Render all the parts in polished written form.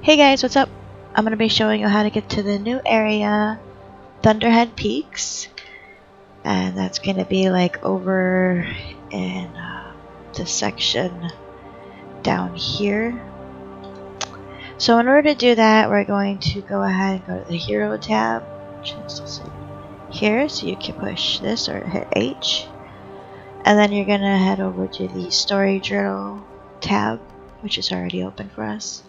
Hey guys, what's up? I'm going to be showing you how to get to the new area, Thunderhead Peaks. And that's going to be like over in this section down here. So in order to do that, we're going to go ahead and go to the Hero tab, which is here. So you can push this or hit H. And then you're going to head over to the Story Journal tab, which is already open for us.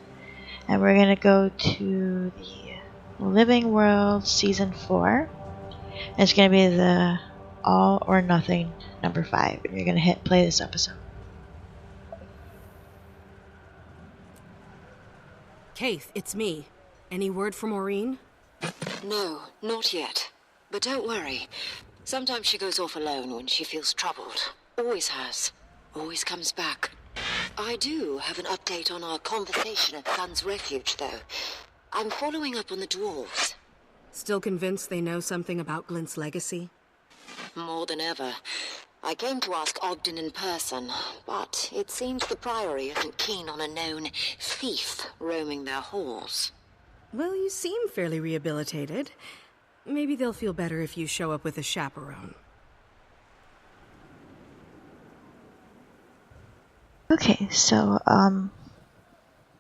And we're going to go to the Living World Season 4. And it's going to be the All or Nothing number 5. And you're going to hit play this episode. Keith, it's me. Any word from Maureen? No, not yet. But don't worry. Sometimes she goes off alone when she feels troubled. Always has. Always comes back. I do have an update on our conversation at Sun's Refuge, though. I'm following up on the dwarves. Still convinced they know something about Glint's legacy? More than ever. I came to ask Ogden in person, but it seems the Priory isn't keen on a known thief roaming their halls. Well, you seem fairly rehabilitated. Maybe they'll feel better if you show up with a chaperone. Okay, so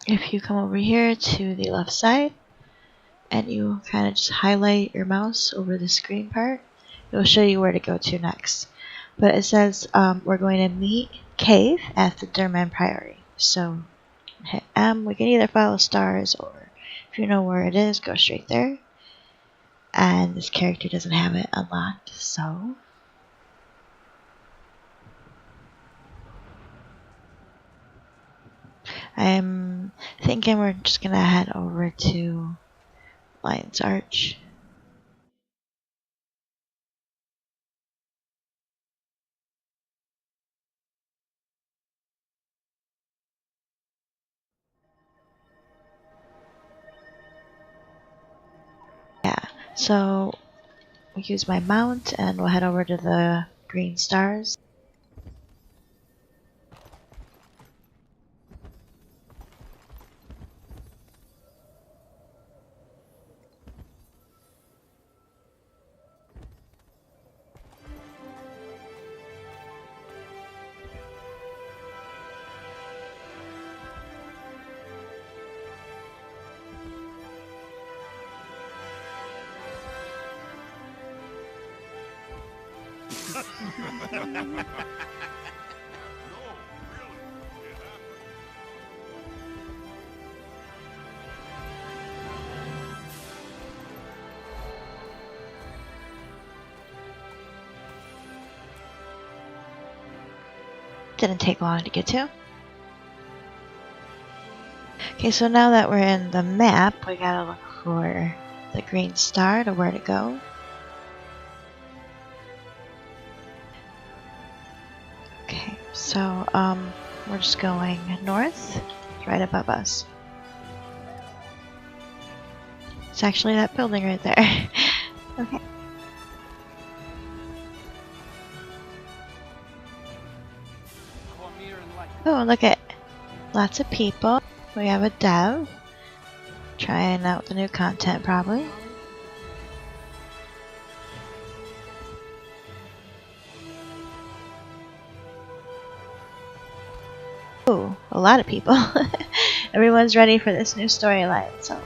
if you come over here to the left side and you kind of just highlight your mouse over the screen part, it'll show you where to go to next. But it says we're going to meet Cave at the Durman Priory. So hit M. We can either follow stars, or if you know where it is, go straight there. And this character doesn't have it unlocked, so I'm thinking we're just gonna head over to Lion's Arch. Yeah, so we'll use my mount and we'll head over to the green stars. Didn't take long to get to. Okay, so now that we're in the map, we gotta look for the green star to where to go. Okay, so we're just going north, right above us. It's actually that building right there. Okay. Oh, look at lots of people. We have a dev trying out the new content, probably. Oh, a lot of people. Everyone's ready for this new storyline, so.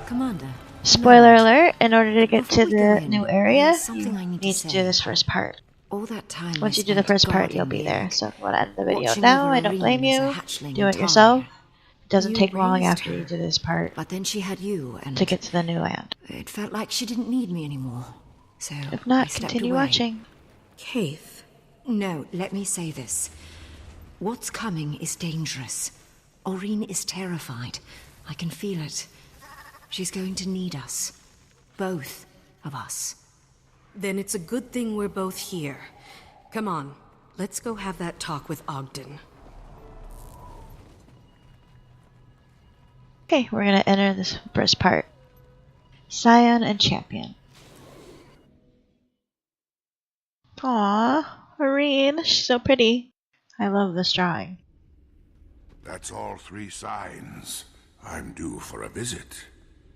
Commander. Spoiler alert, in order to get to Before we go the in, new area, something you I need need to to say. do this first part. All that time Once I you do the spent first part, you'll guarding be the there. egg, So if you want to end the video watching now, over I don't blame Irene as a you. hatchling Do in it yourself. Talia. It doesn't You take long raised after her, you do this part But then she had you, and to get to the new land. it felt like she didn't need me anymore. So If I not, stepped continue away. watching. Keith. No, let me say this. What's coming is dangerous. Irene is terrified. I can feel it. She's going to need us. Both of us. Then it's a good thing we're both here. Come on, let's go have that talk with Ogden. Okay, we're gonna enter this first part. Scion and Champion. Aww, Irene, she's so pretty. I love this drawing. That's all 3 signs. I'm due for a visit.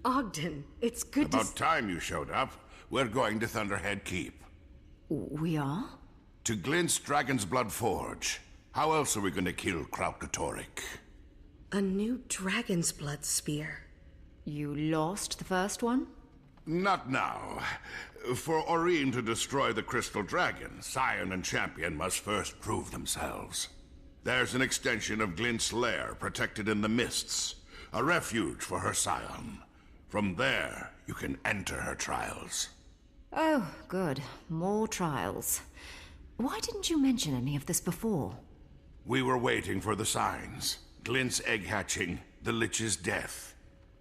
Ogden, it's good About time you showed up. We're going to Thunderhead Keep. We are? To Glint's Dragon's Blood Forge. How else are we going to kill Kraukatoric? A new dragon's blood spear. You lost the first one? Not now. For Aurene to destroy the Crystal Dragon, Scion and Champion must first prove themselves. There's an extension of Glint's lair protected in the mists. A refuge for her Scion. From there, you can enter her trials. Oh, good. More trials. Why didn't you mention any of this before? We were waiting for the signs. Glint's egg hatching, the Lich's death.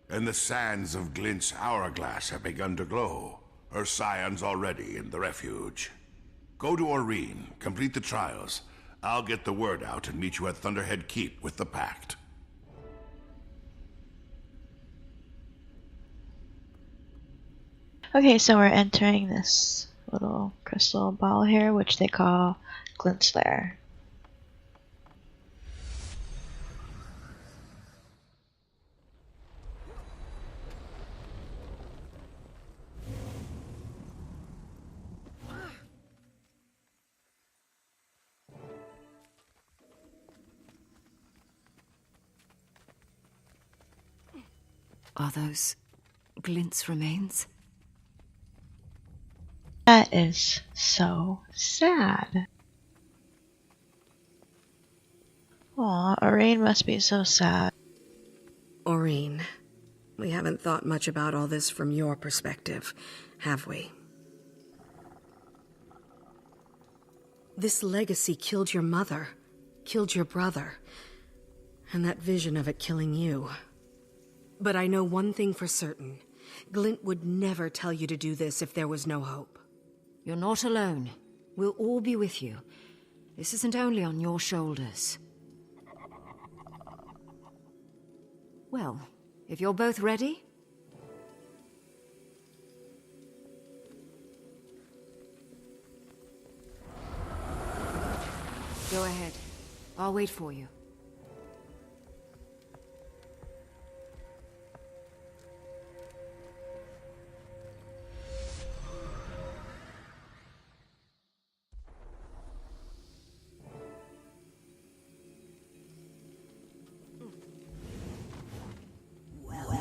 And the sands of Glint's hourglass have begun to glow. Her Scion's already in the refuge. Go to Aurene, complete the trials. I'll get the word out and meet you at Thunderhead Keep with the Pact. Okay, so we're entering this little crystal ball here, which they call Glint's lair. Are those Glint's remains? That is so sad. Aw, Aurene must be so sad. Aurene, we haven't thought much about all this from your perspective, have we? This legacy killed your mother, killed your brother, and that vision of it killing you. But I know one thing for certain. Glint would never tell you to do this if there was no hope. You're not alone. We'll all be with you. This isn't only on your shoulders. Well, if you're both ready... Go ahead. I'll wait for you.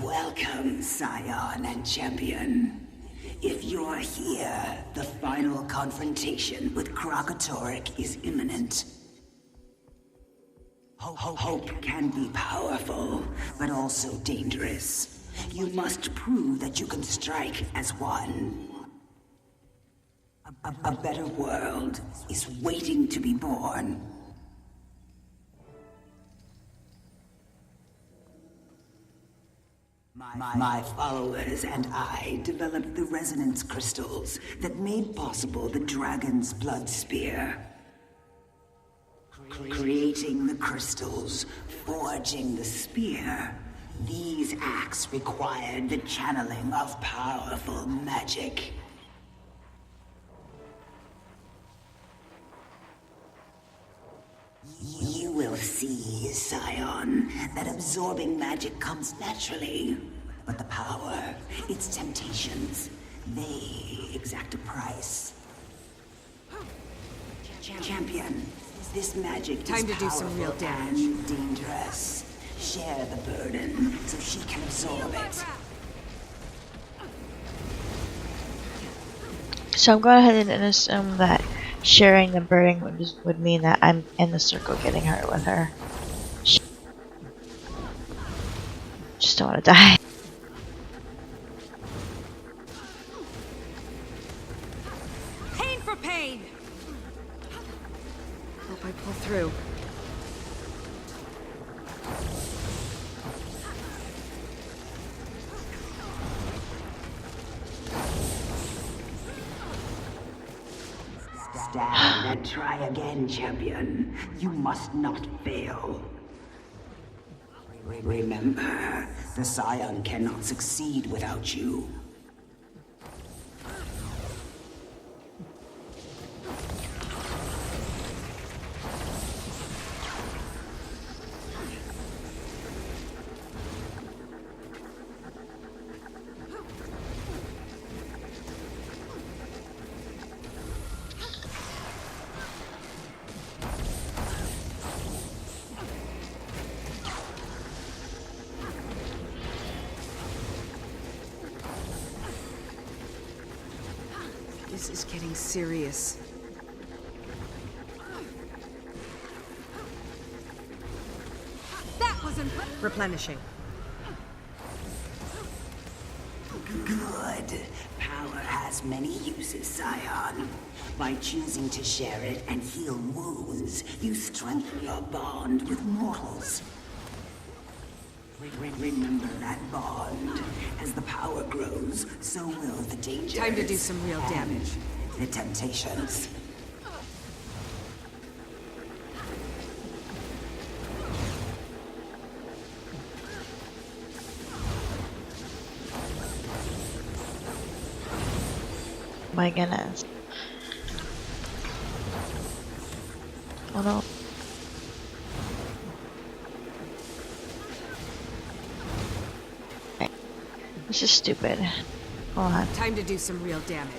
Welcome, Scion and Champion. If you're here, the final confrontation with Kraukatoric is imminent. Hope can be powerful, but also dangerous. You must prove that you can strike as one. A better world is waiting to be born. My followers and I developed the resonance crystals that made possible the dragon's blood spear. Creating the crystals, forging the spear, these acts required the channeling of powerful magic. You will see, Scion, that absorbing magic comes naturally. But the power, its temptations, they exact a price. Champion, this magic Time is to do some real powerful damage. and dangerous. Share the burden so she can absorb it. So I'm going ahead and assume that sharing the burden would mean that I'm in the circle getting hurt with her. Just don't want to die. Pain for pain! Hope I pull through. Stand and try again, Champion. You must not fail. Remember, the Scion cannot succeed without you. This is getting serious. That wasn't replenishing. Good. Power has many uses, Scion. By choosing to share it and heal wounds, you strengthen your bond with mortals. Remember that bond. As the power grows, so will the dangers. Time to do some real damage. The temptations. My goodness. Oh no. Okay. This is stupid. Hold on. Time to do some real damage.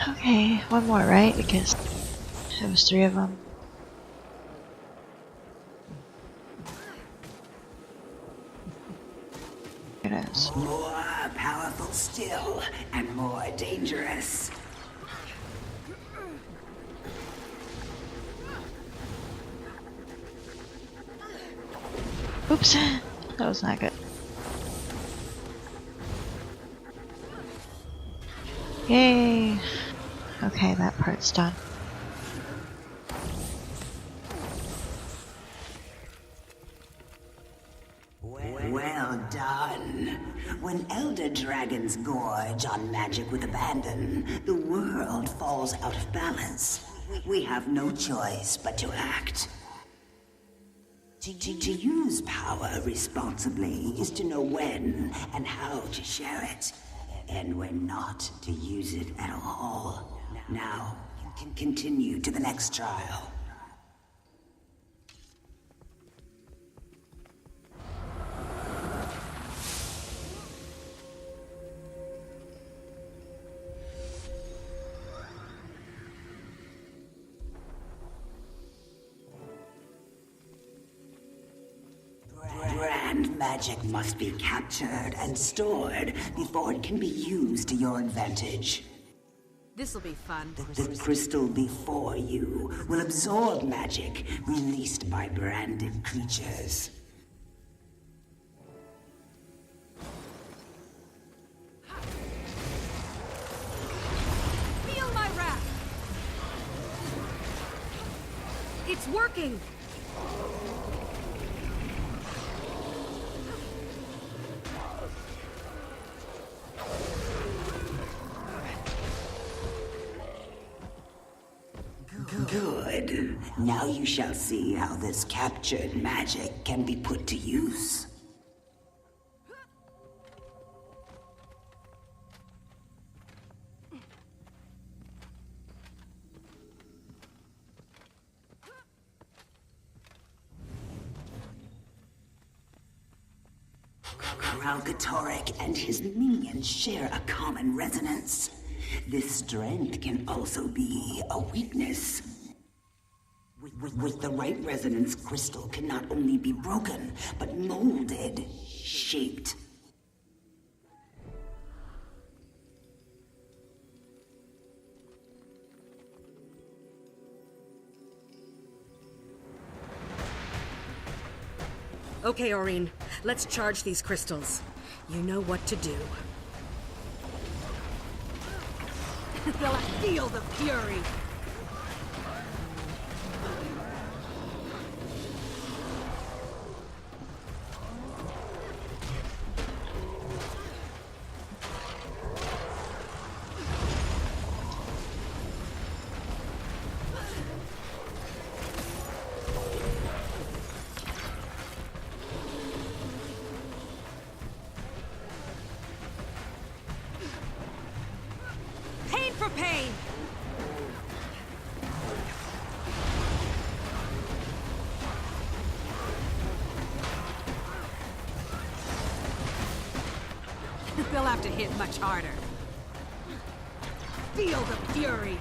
Okay, one more, right? Because there was 3 of them. Here it is. More powerful still, and more dangerous. Oops, that was not good. Yay! Okay, that part's done. Well done. When elder dragons gorge on magic with abandon, the world falls out of balance. We have no choice but to act. To use power responsibly is to know when and how to share it, and when not to use it at all. Now, continue to the next trial. Grand magic must be captured and stored before it can be used to your advantage. This'll be fun. The crystal before you will absorb magic released by branded creatures. Feel my wrath! It's working! Good. Now you shall see how this captured magic can be put to use. Kralkatorek and his minions share a common resonance. This strength can also be a weakness. With the right resonance, crystal can not only be broken, but molded, shaped. Okay, Aurene, let's charge these crystals. You know what to do. They'll feel the fury! Pain for pain! They'll have to hit much harder. Feel the fury!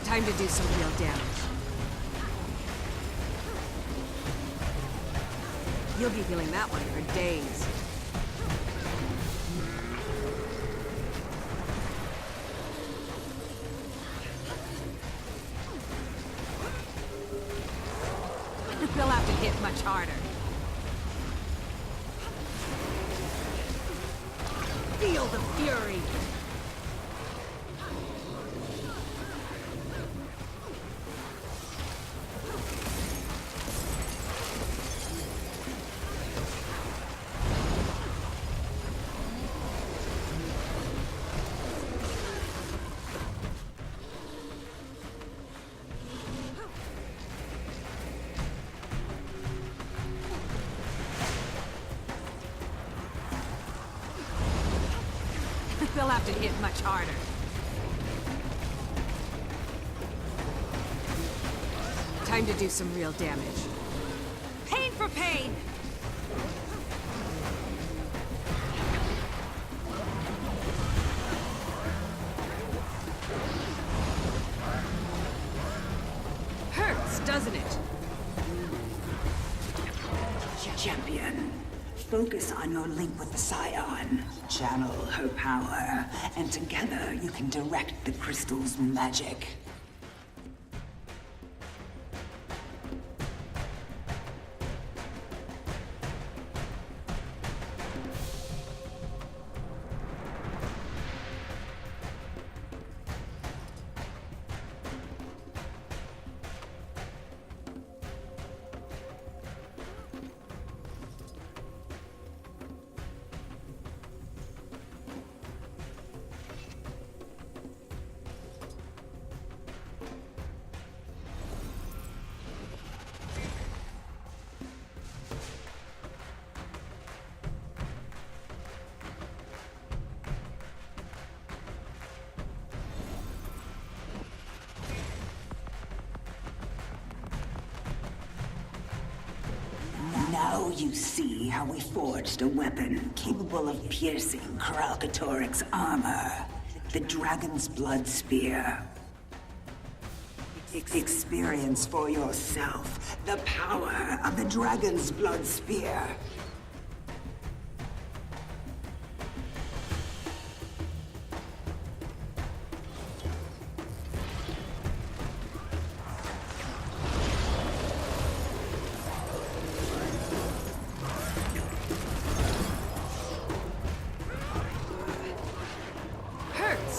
Time to do some real damage. You'll be feeling that one for days. They'll have to hit much harder. Feel the fury! They'll have to hit much harder. Time to do some real damage. Pain for pain! Hurts, doesn't it? Champion, focus on your link with the Scion. Channel her power, and together you can direct the crystal's magic. Now you see how we forged a weapon capable of piercing Kralkatoric's armor. The Dragon's Blood Spear. Experience for yourself the power of the Dragon's Blood Spear.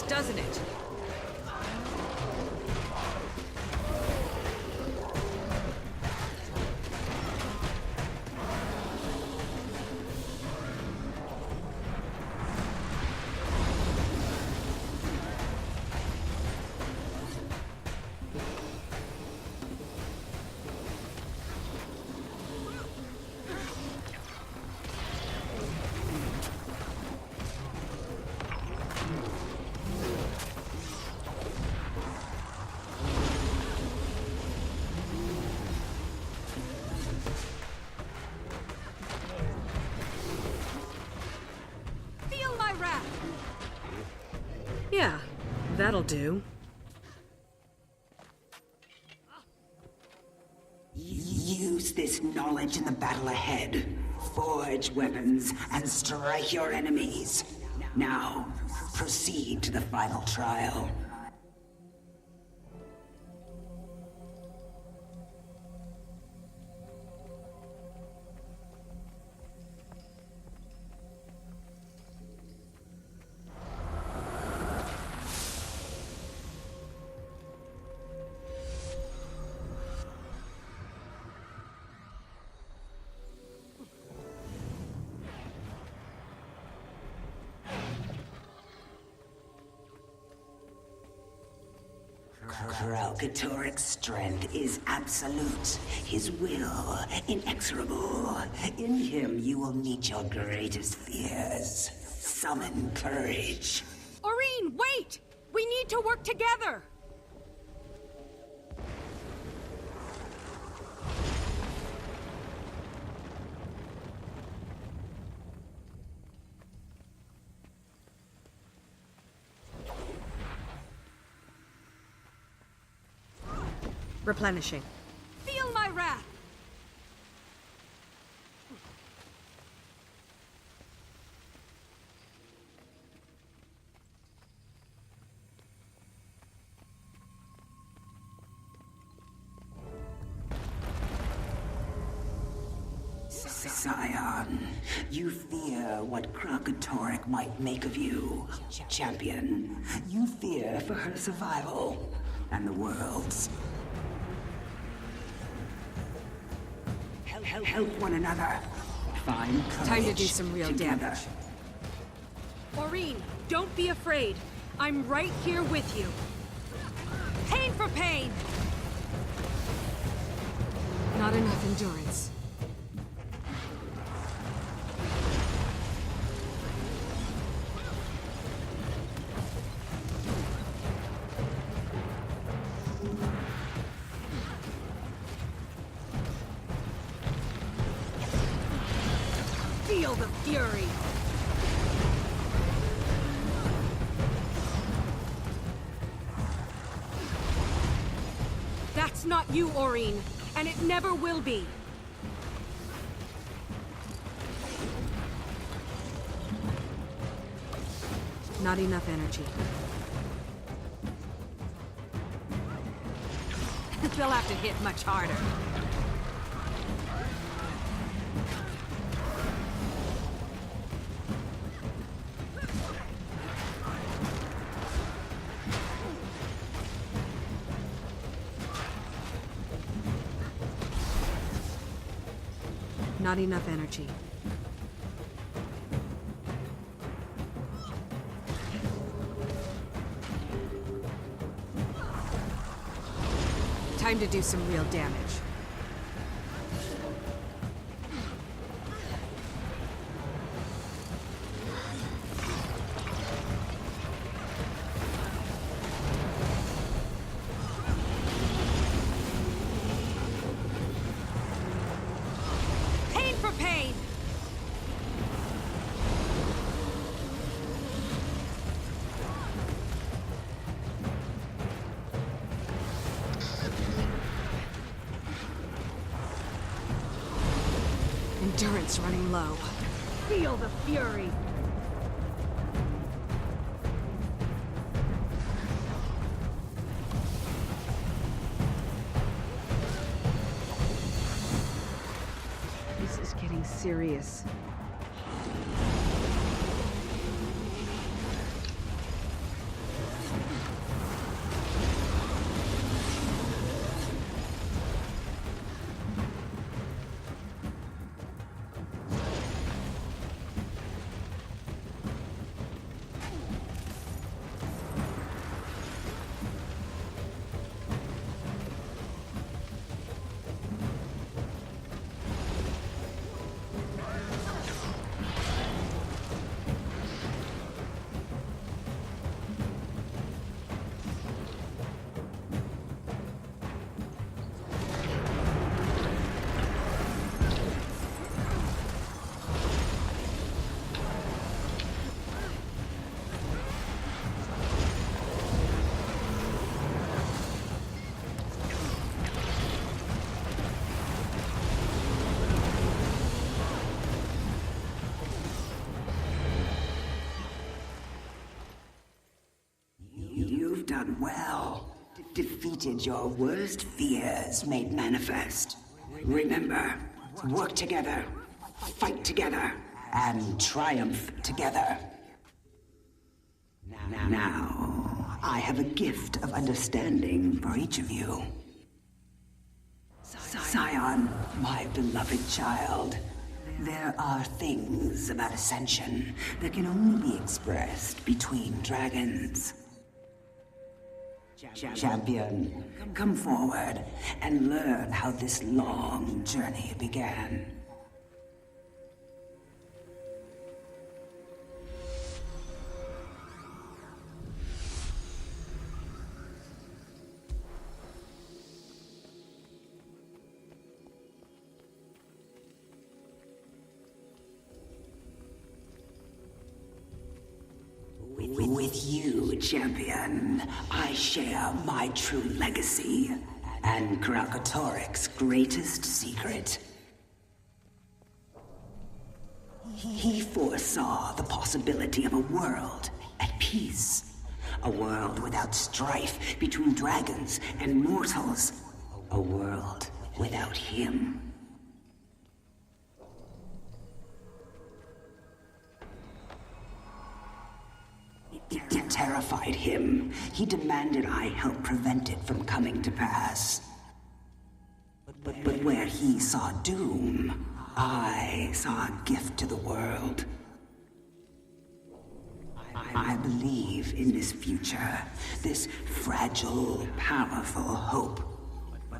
Doesn't it? Yeah, that'll do. Use this knowledge in the battle ahead. Forge weapons and strike your enemies. Now, proceed to the final trial. Kralkatorik's strength is absolute, his will inexorable. In him you will meet your greatest fears. Summon courage. Aurene, wait! We need to work together! Replenishing. Feel my wrath! Scion, you fear what Kralkatorik might make of you. Champion, you fear for her survival and the world's. Help one another. Find courage. Time to do some real together. damage. Aurene, don't be afraid. I'm right here with you. Pain for pain! Not enough endurance. Feel the fury! That's not you, Aurene, and it never will be. Not enough energy. They'll have to hit much harder. Not enough energy. Time to do some real damage. Pain for pain! Endurance running low. Feel the fury! This is getting serious. You've done well. Defeated your worst fears made manifest. Remember, work together, fight together, and triumph together. Now, I have a gift of understanding for each of you. Scion, my beloved child, there are things about Ascension that can only be expressed between dragons. Champion, come forward and learn how this long journey began. With you, Champion, I share my true legacy and Krakatorik's greatest secret. He foresaw the possibility of a world at peace. A world without strife between dragons and mortals. A world without him. It terrified him. He demanded I help prevent it from coming to pass. But where he saw doom, I saw a gift to the world. I believe in this future, this fragile, powerful hope.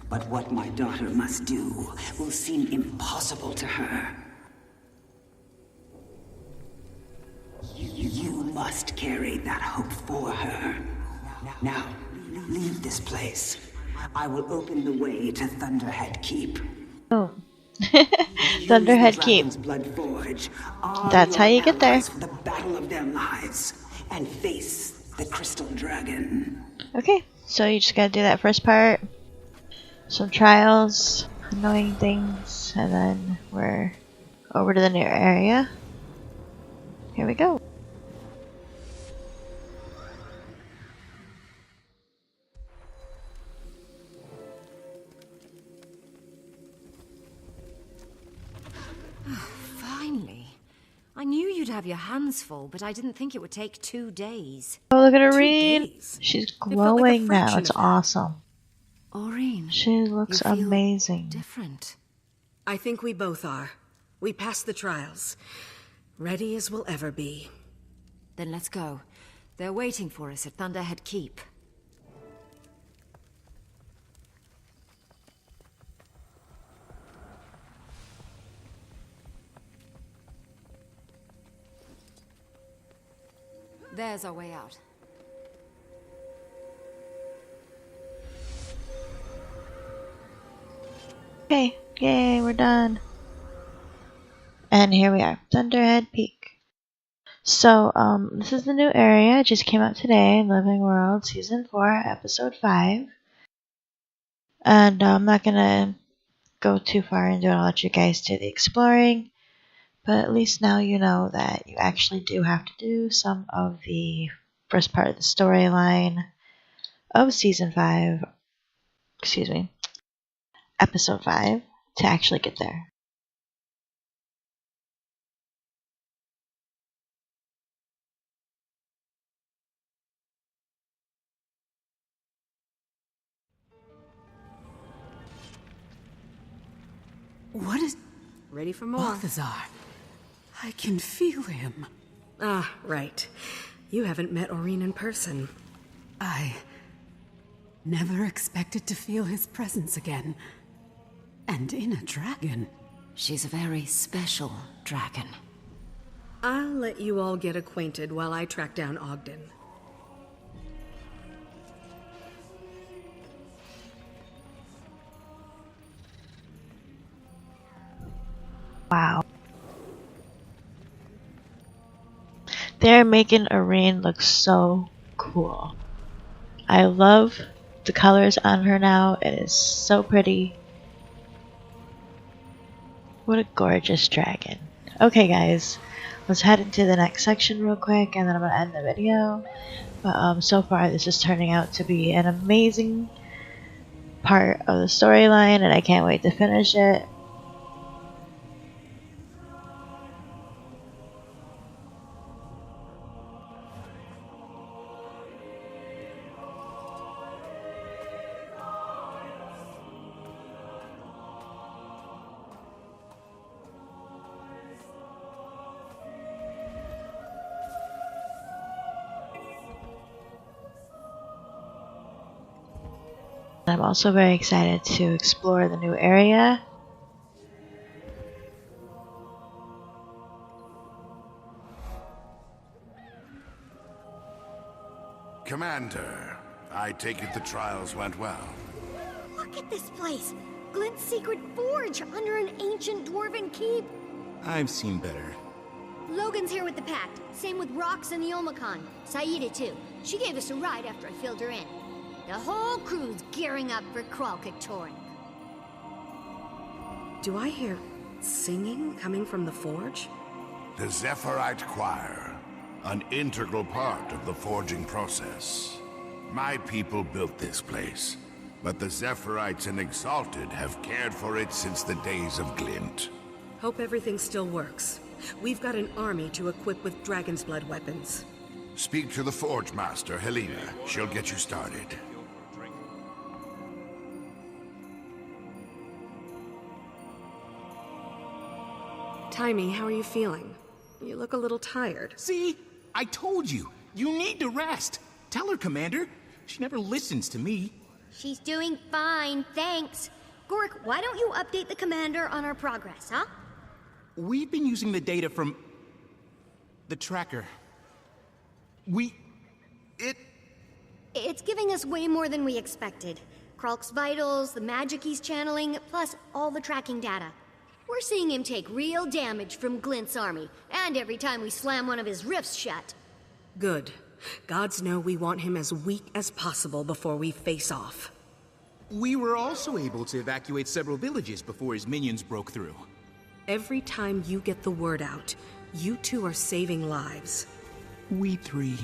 But what my daughter must do will seem impossible to her. You must carry that hope for her. Now, leave this place. I will open the way to Thunderhead Keep. Oh. Thunderhead Keep. Blood Forge. That's how you get there. For the battle of their lives and face the Crystal Dragon. Okay, so you just gotta do that first part. Some trials, annoying things, and then we're over to the new area. Here we go. Finally. I knew you'd have your hands full, but I didn't think it would take 2 days. Oh, look at 2 Irene. days? She's It felt like a glowing now. fraction It's of that. awesome. Aureen, She looks you feel amazing. different. I think we both are. We passed the trials. Ready as we'll ever be. Then let's go. They're waiting for us at Thunderhead Keep. There's our way out. Okay, yay, we're done. And here we are, Thunderhead Peak. So, this is the new area. It just came out today in Living World Season 4, Episode 5. And I'm not gonna go too far into it. I'll let you guys do the exploring. But at least now you know that you actually do have to do some of the first part of the storyline of Season 5. Excuse me. Episode 5 to actually get there. What is... Ready for more. Balthazar? I can feel him. Ah, right. You haven't met Aureen in person. I never expected to feel his presence again. And in a dragon. She's a very special dragon. I'll let you all get acquainted while I track down Ogden. Wow. They're making Irene look so cool. I love the colors on her now. It is so pretty. What a gorgeous dragon. Okay guys, let's head into the next section real quick and then I'm going to end the video. But so far this is turning out to be an amazing part of the storyline and I can't wait to finish it. I'm also very excited to explore the new area. Commander, I take it the trials went well. Look at this place! Glint's secret forge under an ancient dwarven keep. I've seen better. Logan's here with the Pact. Same with Rox and the Omicon. Saida too. She gave us a ride after I filled her in. The whole crew's gearing up for Kralkatorin. Do I hear singing coming from the forge? The Zephyrite Choir, an integral part of the forging process. My people built this place, but the Zephyrites and Exalted have cared for it since the days of Glint. Hope everything still works. We've got an army to equip with Dragon's Blood weapons. Speak to the Forge Master, Helena. She'll get you started. Timmy, how are you feeling? You look a little tired. See? I told you. You need to rest. Tell her, Commander. She never listens to me. She's doing fine, thanks. Gork, why don't you update the commander on our progress, huh? We've been using the data from the tracker. It's giving us way more than we expected. Kralk's vitals, the magic he's channeling, plus all the tracking data. We're seeing him take real damage from Glint's army, and every time we slam one of his rifts shut. Good. Gods know we want him as weak as possible before we face off. We were also able to evacuate several villages before his minions broke through. Every time you get the word out, you two are saving lives. We three.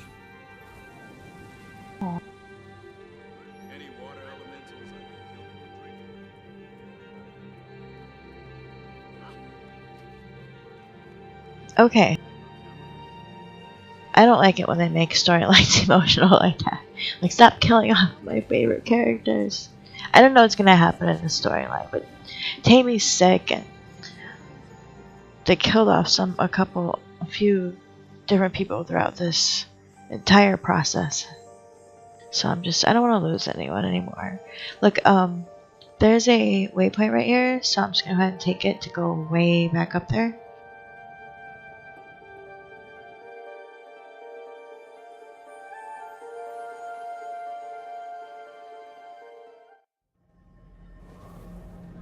Okay. I don't like it when they make storylines emotional like that. Like, stop killing off my favorite characters. I don't know what's gonna happen in the storyline, but Tammy's sick, and they killed off a few different people throughout this entire process. So I don't want to lose anyone anymore. Look, there's a waypoint right here, so I'm just gonna go ahead and take it to go way back up there.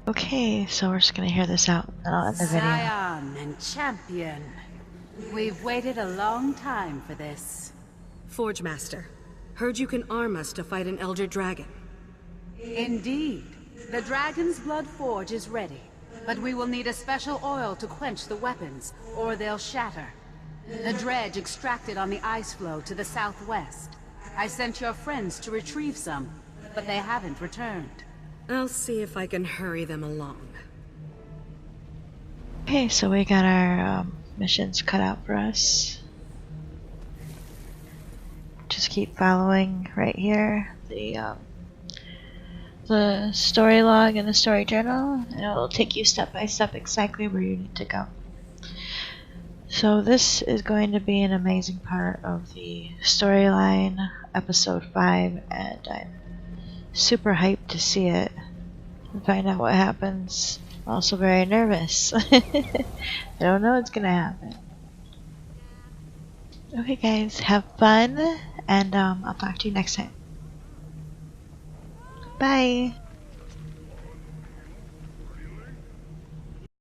Okay, so we're just gonna hear this out, and then I'll end the video. Scion and champion. We've waited a long time for this. Forge Master, heard you can arm us to fight an Elder Dragon. Indeed. The Dragon's Blood Forge is ready, but we will need a special oil to quench the weapons, or they'll shatter. The dredge extracted on the ice floe to the southwest. I sent your friends to retrieve some, but they haven't returned. I'll see if I can hurry them along. Okay, so we got our missions cut out for us. Just keep following right here the story log and the story journal, and it'll take you step by step exactly where you need to go. So this is going to be an amazing part of the storyline, episode 5, and I'm super hyped to see it and find out what happens. I'm also very nervous. I don't know what's gonna happen. Okay guys, have fun, and I'll talk to you next time. Bye!